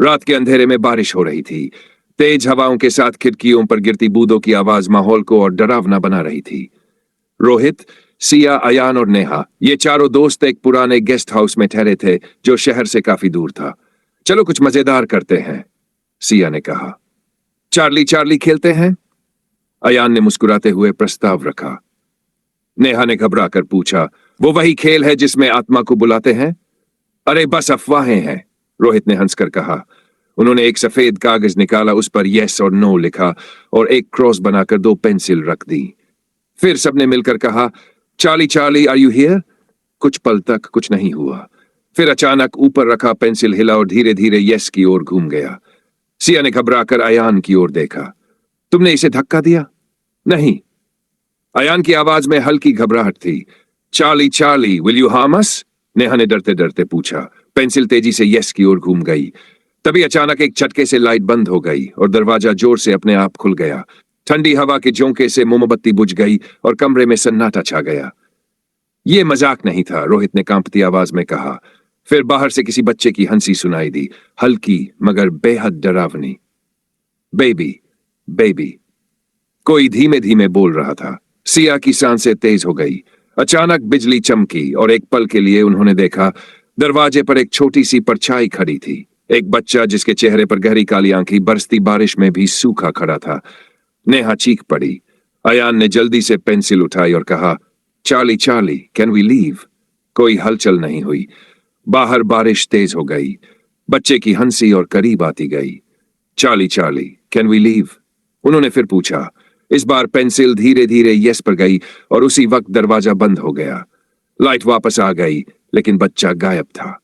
रात के अंधेरे में बारिश हो रही थी। तेज हवाओं के साथ खिड़कियों पर गिरती बूंदों की आवाज माहौल को और डरावना बना रही थी। रोहित, सिया, अयान और नेहा, ये चारों दोस्त एक पुराने गेस्ट हाउस में ठहरे थे जो शहर से काफी दूर था। चलो कुछ मजेदार करते हैं, सिया ने कहा। चार्ली चार्ली खेलते हैं? अयान ने मुस्कुराते हुए प्रस्ताव रखा। नेहा ने घबरा कर पूछा, वो वही खेल है जिसमें आत्मा को बुलाते हैं? अरे बस अफवाहें हैं, रोहित ने हंसकर कहा। उन्होंने एक सफेद कागज निकाला, उस पर यस और नो लिखा और एक क्रॉस बनाकर 2 पेंसिल रख दी। फिर सबने मिलकर कहा, Charlie Charlie are you here? कुछ पल तक कुछ नहीं हुआ। फिर अचानक ऊपर रखा पेंसिल हिला और धीरे धीरे यस की ओर घूम गया। सिया ने घबराकर अयान की ओर देखा। तुमने इसे धक्का दिया? नहीं। अयान की आवाज में हल्की घबराहट थी। Charlie Charlie will you harm us? Neha ने डरते डरते पूछा। पेंसिल तेजी से यस की ओर घूम गई। तभी अचानक एक झटके से लाइट बंद हो गई और दरवाजा जोर से अपने आप खुल गया। ठंडी हवा के झोंके से मोमबत्ती बुझ गई और कमरे में सन्नाटा छा गया। यह मजाक नहीं था, रोहित ने कांपती आवाज में कहा। फिर बाहर से किसी बच्चे की हंसी सुनाई दी, हल्की मगर बेहद डरावनी। बेबी बेबी, कोई धीमे धीमे बोल रहा था। सिया की सांसें तेज हो गई। अचानक बिजली चमकी और एक पल के लिए उन्होंने देखा, दरवाजे पर एक छोटी सी परछाई खड़ी थी। एक बच्चा जिसके चेहरे पर गहरी काली आंखें बरसती बारिश में भी सूखा खड़ा था। नेहा चीख पड़ी। अयान ने जल्दी से पेंसिल उठाई और कहा, Charlie Charlie can we leave? कोई हलचल नहीं हुई। बाहर बारिश तेज हो गई। बच्चे की हंसी और करीब आती गई। Charlie Charlie can we leave? उन्होंने फिर पूछा। इस बार पेंसिल धीरे धीरे यस पर गई और उसी वक्त दरवाजा बंद हो गया। लाइट वापस आ गई लेकिन बच्चा गायब था।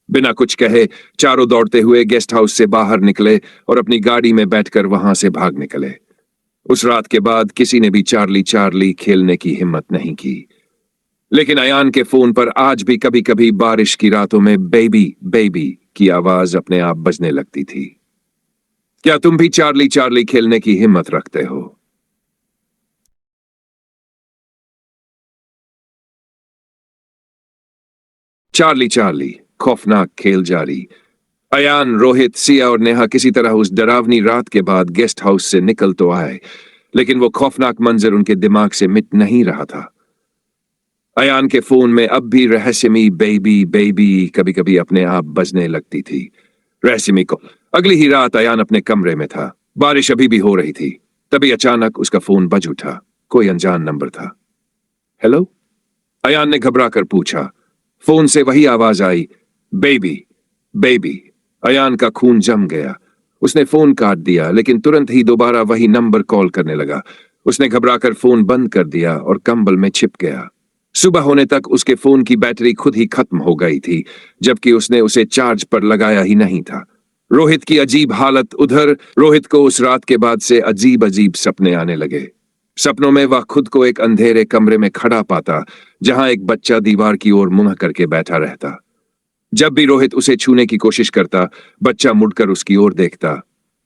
बिना कुछ कहे चारों दौड़ते हुए गेस्ट हाउस से बाहर निकले और अपनी गाड़ी में बैठकर वहां से भाग निकले। उस रात के बाद किसी ने भी चार्ली चार्ली खेलने की हिम्मत नहीं की। लेकिन अयान के फोन पर आज भी कभी कभी बारिश की रातों में बेबी बेबी की आवाज अपने आप बजने लगती थी। क्या तुम भी चार्ली चार्ली खेलने की हिम्मत रखते हो? चार्ली चार्ली खौफनाक खेल जारी। अयान, रोहित, सिया और नेहा किसी तरह उस डरावनी रात के बाद गेस्ट हाउस से निकल तो आए, लेकिन वो खौफनाक मंजर उनके दिमाग से मिट नहीं रहा था। अयान के फोन में अब भी रहस्यमयी बेबी बेबी कभी कभी अपने आप बजने लगती थी। रहस्यमयी को अगली ही रात अयान अपने कमरे में था। बारिश अभी भी हो रही थी। तभी अचानक उसका फोन बज उठा। कोई अनजान नंबर था। हेलो? अयान ने घबरा कर पूछा। फोन से वही आवाज आई, बेबी बेबी। अयान का खून जम गया। उसने फोन काट दिया लेकिन तुरंत ही दोबारा वही नंबर कॉल करने लगा। उसने घबराकर फोन बंद कर दिया और कंबल में छिप गया। सुबह होने तक उसके फोन की बैटरी खुद ही खत्म हो गई थी, जबकि उसने उसे चार्ज पर लगाया ही नहीं था। रोहित की अजीब हालत उधर। रोहित को उस रात के बाद से अजीब अजीब सपने आने लगे। सपनों में वह खुद को एक अंधेरे कमरे में खड़ा पाता जहां एक बच्चा दीवार की ओर मुंह करके बैठा रहता। जब भी रोहित उसे छूने की कोशिश करता, बच्चा मुड़कर उसकी ओर देखता।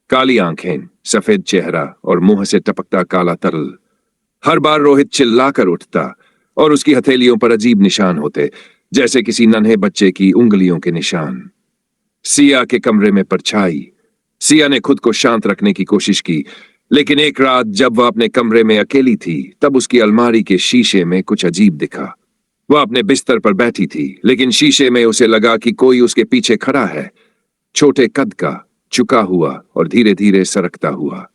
काली आंखें, सफेद चेहरा और मुंह से टपकता काला तरल। हर बार रोहित चिल्लाकर उठता और उसकी हथेलियों पर अजीब निशान होते, जैसे किसी नन्हे बच्चे की उंगलियों के निशान। सिया के कमरे में परछाई। सिया ने खुद को शांत रखने की कोशिश की, लेकिन एक रात जब वह अपने कमरे में अकेली थी, तब उसकी अलमारी के शीशे में कुछ अजीब दिखा। वह अपने बिस्तर पर बैठी थी, लेकिन शीशे में उसे लगा कि कोई उसके पीछे खड़ा है। छोटे कद का, झुका हुआ और धीरे धीरे सरकता हुआ।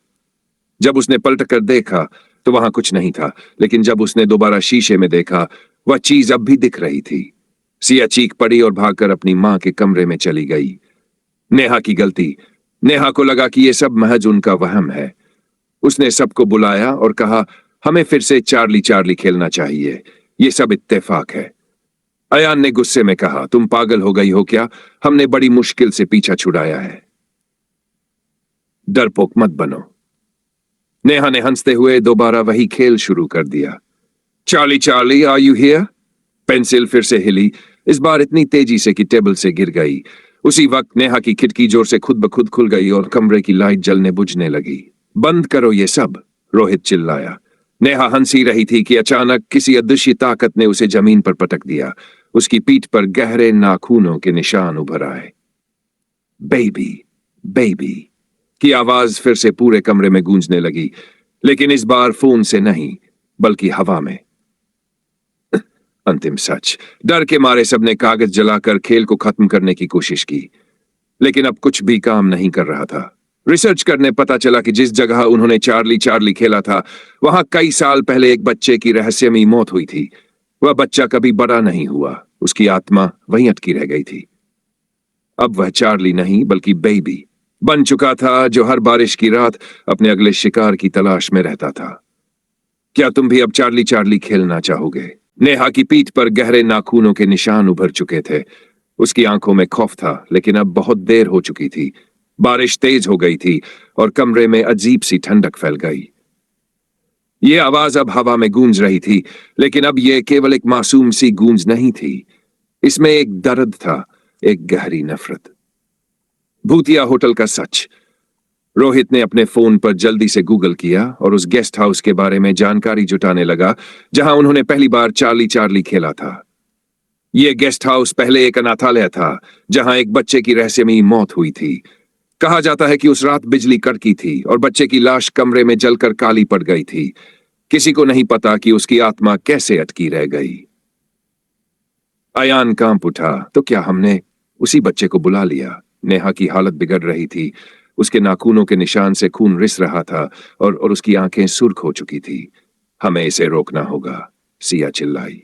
जब उसने पलट कर देखा तो वहां कुछ नहीं था, लेकिन जब उसने दोबारा शीशे में देखा, वह चीज अब भी दिख रही थी। सिया चीख पड़ी और भागकर अपनी मां के कमरे में चली गई। नेहा की गलती। नेहा को लगा कि यह सब महज उनका वहम है। उसने सबको बुलाया और कहा, हमें फिर से चार्ली चार्ली खेलना चाहिए। यह सब इत्तेफाक है। अयान ने गुस्से में कहा, तुम पागल हो गई हो क्या? हमने बड़ी मुश्किल से पीछा छुड़ाया है। डरपोक मत बनो। नेहा ने हंसते हुए दोबारा वही खेल शुरू कर दिया। Charlie Charlie are you here? Pencil फिर से हिली, इस बार इतनी तेजी से कि टेबल से गिर गई। उसी वक्त नेहा की खिड़की जोर से खुद ब खुद खुल गई और कमरे की लाइट जलने बुझने लगी। बंद करो ये सब, रोहित चिल्लाया। नेहा हंस ही रही थी कि अचानक किसी अदृश्य ताकत ने उसे जमीन पर पटक दिया। उसकी पीठ पर गहरे नाखूनों के निशान उभर आए। बेबी बेबी की आवाज फिर से पूरे कमरे में गूंजने लगी, लेकिन इस बार फोन से नहीं बल्कि हवा में। अंतिम सच। डर के मारे सबने कागज जलाकर खेल को खत्म करने की कोशिश की, लेकिन अब कुछ भी काम नहीं कर रहा था। रिसर्च करने पता चला कि जिस जगह उन्होंने चार्ली चार्ली खेला था, वहां कई साल पहले एक बच्चे की रहस्यमयी मौत हुई थी। वह बच्चा कभी बड़ा नहीं हुआ, उसकी आत्मा वहीं अटकी रह गई थी। अब वह चार्ली नहीं बल्कि बेबी बन चुका था, जो हर बारिश की रात अपने अगले शिकार की तलाश में रहता था। क्या तुम भी अब चार्ली चार्ली खेलना चाहोगे? नेहा की पीठ पर गहरे नाखूनों के निशान उभर चुके थे। उसकी आंखों में खौफ था, लेकिन अब बहुत देर हो चुकी थी। बारिश तेज हो गई थी और कमरे में अजीब सी ठंडक फैल गई। ये आवाज अब हवा में गूंज रही थी, लेकिन अब यह केवल एक मासूम सी गूंज नहीं थी। इसमें एक दर्द था, एक गहरी नफरत। भूतिया होटल का सच। रोहित ने अपने फोन पर जल्दी से गूगल किया और उस गेस्ट हाउस के बारे में जानकारी जुटाने लगा जहां उन्होंने पहली बार चार्ली चार्ली खेला था। यह गेस्ट हाउस पहले एक अनाथालय था, जहां एक बच्चे की रहस्यमयी मौत हुई थी। कहा जाता है कि उस रात बिजली कड़की थी और बच्चे की लाश कमरे में जलकर काली पड़ गई थी। किसी को नहीं पता कि उसकी आत्मा कैसे अटकी रह गई। अयान कांप उठा। तो क्या हमने उसी बच्चे को बुला लिया? नेहा की हालत बिगड़ रही थी। उसके नाखूनों के निशान से खून रिस रहा था और उसकी आंखें सुर्ख हो चुकी थी। हमें इसे रोकना होगा, सिया चिल्लाई।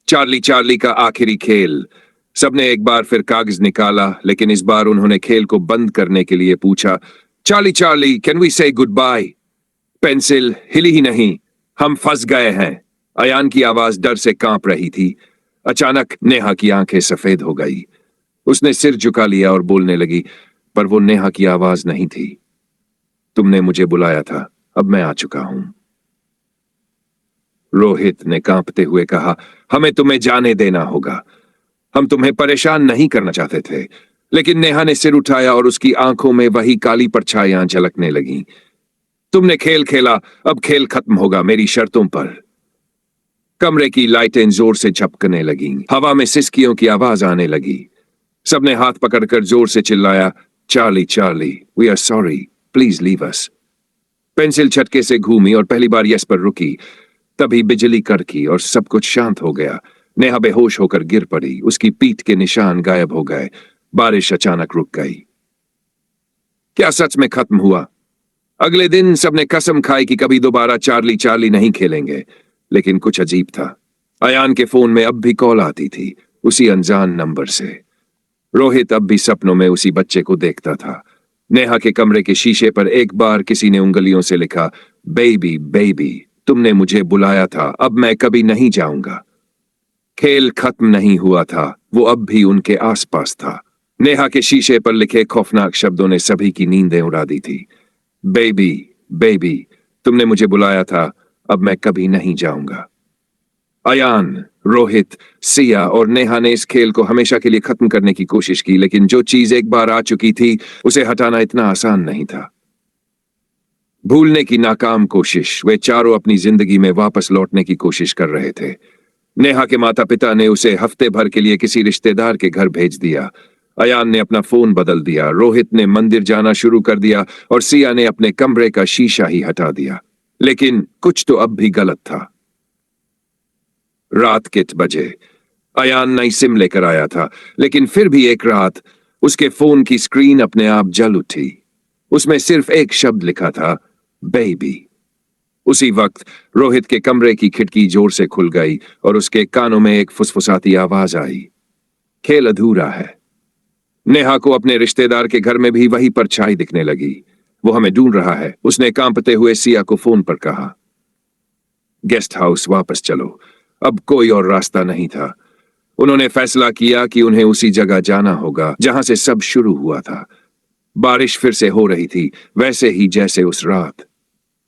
चार्ली चार्ली का आखिरी खेल। सबने एक बार फिर कागज निकाला, लेकिन इस बार उन्होंने खेल को बंद करने के लिए पूछा, चार्ली चार्ली कैन वी से गुड बाय? पेंसिल हिली ही नहीं। हम फंस गए हैं। अयान की आवाज डर से कांप रही थी। अचानक नेहा की आंखें सफेद हो गई। उसने सिर झुका लिया और बोलने लगी, पर वो नेहा की आवाज नहीं थी। तुमने मुझे बुलाया था, अब मैं आ चुका हूं। रोहित ने कांपते हुए कहा, हमें तुम्हें जाने देना होगा। हम तुम्हें परेशान नहीं करना चाहते थे। लेकिन नेहा ने सिर उठाया और उसकी आंखों में वही काली परछाइयां झलकने लगीं। तुमने खेल खेला, अब खेल खत्म होगा मेरी शर्तों पर। कमरे की लाइटें जोर से झपकने लगीं। हवा में सिसकियों की आवाज आने लगी। सबने हाथ पकड़कर जोर से चिल्लाया, Charlie Charlie we are sorry, please leave us. Pencil झटके से घूमी और पहली बार यस पर रुकी। तभी बिजली कड़की और सब कुछ शांत हो गया। नेहा बेहोश होकर गिर पड़ी। उसकी पीठ के निशान गायब हो गए। बारिश अचानक रुक गई। क्या सच में खत्म हुआ? अगले दिन सबने कसम खाई कि कभी दोबारा चार्ली चार्ली नहीं खेलेंगे। लेकिन कुछ अजीब था। अयान के फोन में अब भी कॉल आती थी, उसी अनजान नंबर से। रोहित अब भी सपनों में उसी बच्चे को देखता था। नेहा के कमरे के शीशे पर एक बार किसी ने उंगलियों से लिखा, बेबी बेबी तुमने मुझे बुलाया था, अब मैं कभी नहीं जाऊंगा। खेल खत्म नहीं हुआ था, वो अब भी उनके आसपास था। नेहा के शीशे पर लिखे खौफनाक शब्दों ने सभी की नींदें उड़ा दी थी। बेबी बेबी तुमने मुझे बुलाया था, अब मैं कभी नहीं जाऊंगा। अयान, रोहित, सिया और नेहा ने इस खेल को हमेशा के लिए खत्म करने की कोशिश की, लेकिन जो चीज एक बार आ चुकी थी उसे हटाना इतना आसान नहीं था। भूलने की नाकाम कोशिश। वे चारों अपनी जिंदगी में वापस लौटने की कोशिश कर रहे थे। नेहा के माता पिता ने उसे हफ्ते भर के लिए किसी रिश्तेदार के घर भेज दिया। अयान ने अपना फोन बदल दिया। रोहित ने मंदिर जाना शुरू कर दिया और सिया ने अपने कमरे का शीशा ही हटा दिया। लेकिन कुछ तो अब भी गलत था। रात के 8 बजे अयान नई सिम लेकर आया था, लेकिन फिर भी एक रात उसके फोन की स्क्रीन अपने आप जल उठी। उसमें सिर्फ एक शब्द लिखा था, बेबी। उसी वक्त रोहित के कमरे की खिड़की जोर से खुल गई और उसके कानों में एक फुसफुसाती आवाज आई, खेल अधूरा है। नेहा को अपने रिश्तेदार के घर में भी वही परछाई दिखने लगी। वो हमें ढूंढ रहा है, उसने कांपते हुए सिया को फोन पर कहा। गेस्ट हाउस वापस चलो। अब कोई और रास्ता नहीं था। उन्होंने फैसला किया कि उन्हें उसी जगह जाना होगा जहां से सब शुरू हुआ था। बारिश फिर से हो रही थी, वैसे ही जैसे उस रात।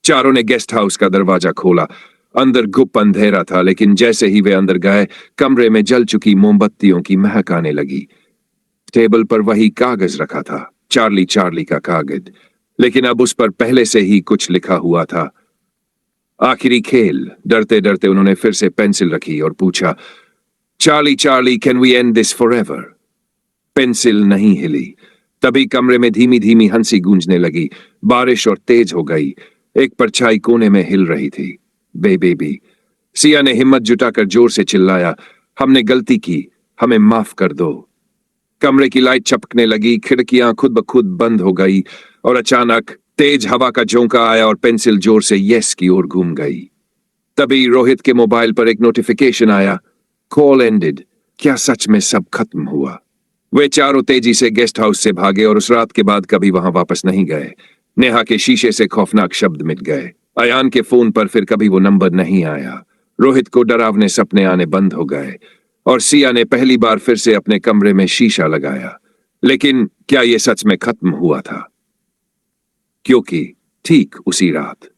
चारों ने गेस्ट हाउस का दरवाजा खोला। अंदर गुप्त अंधेरा था, लेकिन जैसे ही वे अंदर गए, कमरे में जल चुकी मोमबत्तियों की महक आने लगी। टेबल पर वही कागज रखा था, चार्ली चार्ली का कागज, लेकिन अब उस पर पहले से ही कुछ लिखा हुआ था। आखिरी खेल। डरते डरते उन्होंने फिर से पेंसिल रखी और पूछा, Charlie Charlie can we end this forever? Pencil नहीं हिली। तभी कमरे में धीमी धीमी हंसी गूंजने लगी। बारिश और तेज हो गई। एक परछाई कोने में हिल रही थी। बेबी। सिया ने हिम्मत जुटाकर जोर से चिल्लाया, हमने गलती की, हमें माफ कर दो। कमरे की लाइट चपकने लगी, खिड़कियां खुद ब खुद बंद हो गई और अचानक तेज हवा का झोंका आया और पेंसिल जोर से यस की ओर घूम गई। तभी रोहित के मोबाइल पर एक नोटिफिकेशन आया, कॉल एंडेड। क्या सच में सब खत्म हुआ? वे चारों तेजी से गेस्ट हाउस से भागे और उस रात के बाद कभी वहां वापस नहीं गए। नेहा के शीशे से खौफनाक शब्द मिट गए। अयान के फोन पर फिर कभी वो नंबर नहीं आया। रोहित को डरावने सपने आने बंद हो गए और सिया ने पहली बार फिर से अपने कमरे में शीशा लगाया। लेकिन क्या यह सच में खत्म हुआ था? क्योंकि ठीक उसी रात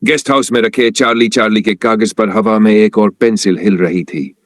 गेस्ट हाउस में रखे चार्ली चार्ली के कागज पर हवा में एक और पेंसिल हिल रही थी।